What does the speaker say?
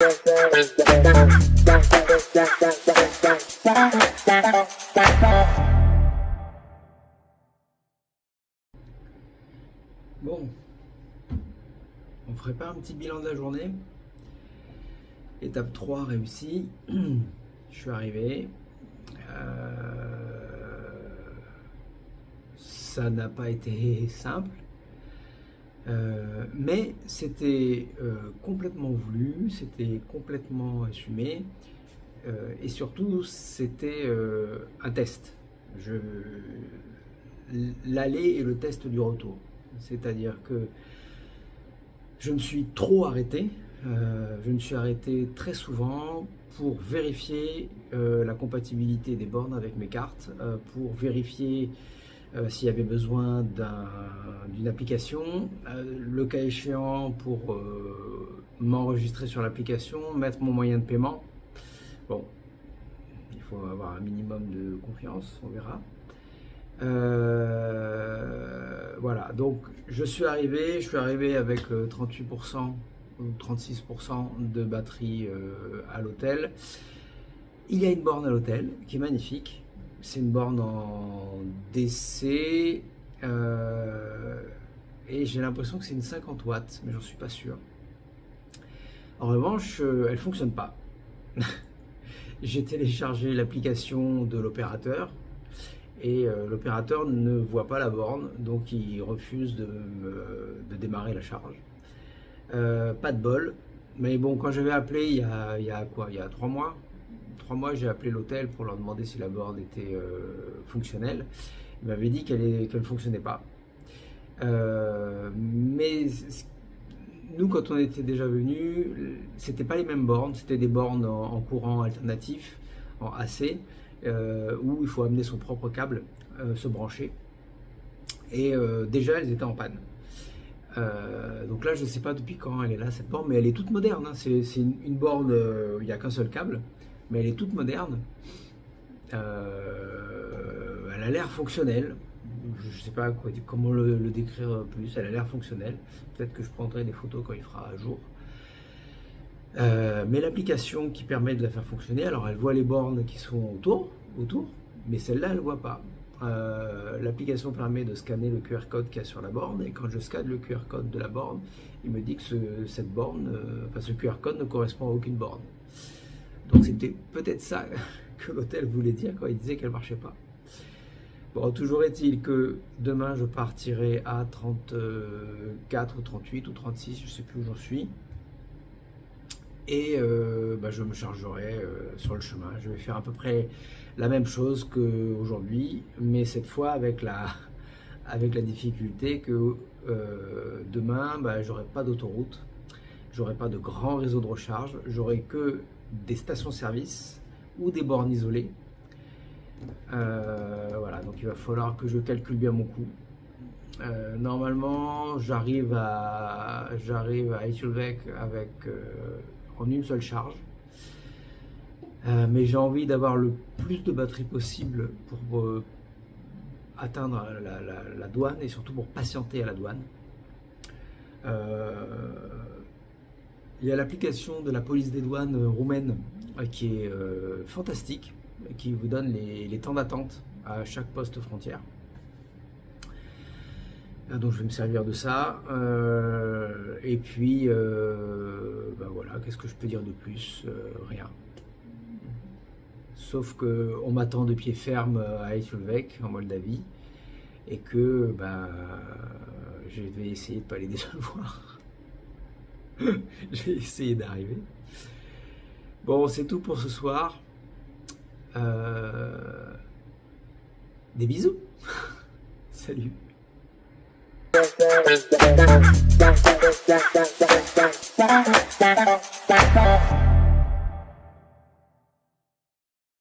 Bon, on ferait pas un petit bilan de la journée. Étape 3 réussie. Je suis arrivé. Ça n'a pas été simple. Mais c'était complètement voulu, c'était complètement assumé. Et surtout, c'était un test. L'aller et le test du retour. C'est-à-dire que je me suis trop arrêté. Je me suis arrêté très souvent pour vérifier la compatibilité des bornes avec mes cartes, pour vérifier s'il y avait besoin d'une application, le cas échéant pour m'enregistrer sur l'application, mettre mon moyen de paiement. Bon, il faut avoir un minimum de confiance, on verra. Voilà, donc je suis arrivé avec 38% ou 36% de batterie à l'hôtel. Il y a une borne à l'hôtel qui est magnifique. C'est une borne en DC et j'ai l'impression que c'est une 50 watts, mais j'en suis pas sûr. En revanche, elle ne fonctionne pas. J'ai téléchargé l'application de l'opérateur et l'opérateur ne voit pas la borne, donc il refuse de démarrer la charge. Pas de bol, mais bon, quand j'avais appelé il y a 3 mois, j'ai appelé l'hôtel pour leur demander si la borne était fonctionnelle. Ils m'avaient dit qu'elle ne fonctionnait pas. Mais nous, quand on était déjà venus, c'était pas les mêmes bornes, c'était des bornes en courant alternatif, en AC, où il faut amener son propre câble, se brancher. Et déjà, elles étaient en panne. Donc là, je ne sais pas depuis quand elle est là, cette borne, mais elle est toute moderne. Hein. C'est une borne, il n'y a qu'un seul câble, mais elle est toute moderne. Elle a l'air fonctionnelle. Je ne sais pas comment le décrire plus. Elle a l'air fonctionnelle. Peut-être que je prendrai des photos quand il fera jour. Mais l'application qui permet de la faire fonctionner, alors elle voit les bornes qui sont autour, mais celle-là, elle ne voit pas. L'application permet de scanner le QR code qu'il y a sur la borne, et quand je scanne le QR code de la borne, il me dit que cette borne, ce QR code ne correspond à aucune borne. Donc c'était peut-être ça que l'hôtel voulait dire quand il disait qu'elle ne marchait pas. Bon, toujours est-il que demain je partirai à 34 ou 38 ou 36, je ne sais plus où j'en suis. Et je me chargerai sur le chemin. Je vais faire à peu près la même chose qu'aujourd'hui, mais cette fois avec la difficulté que demain, j'aurai pas d'autoroute, j'aurai pas de grand réseau de recharge, j'aurai que des stations-service ou des bornes isolées. Voilà, donc il va falloir que je calcule bien mon coût. Normalement, j'arrive à Eijsselwijk avec en une seule charge, mais j'ai envie d'avoir le plus de batterie possible pour atteindre la douane et surtout pour patienter à la douane. Il y a l'application de la police des douanes roumaine qui est fantastique, qui vous donne les temps d'attente à chaque poste frontière. Donc je vais me servir de ça. Et puis, voilà, qu'est-ce que je peux dire de plus? Rien. Sauf qu'on m'attend de pied ferme à Eijsselwijk, en Moldavie, et que je vais essayer de ne pas les décevoir. Je vais essayer d'arriver. Bon, c'est tout pour ce soir. Des bisous. Salut.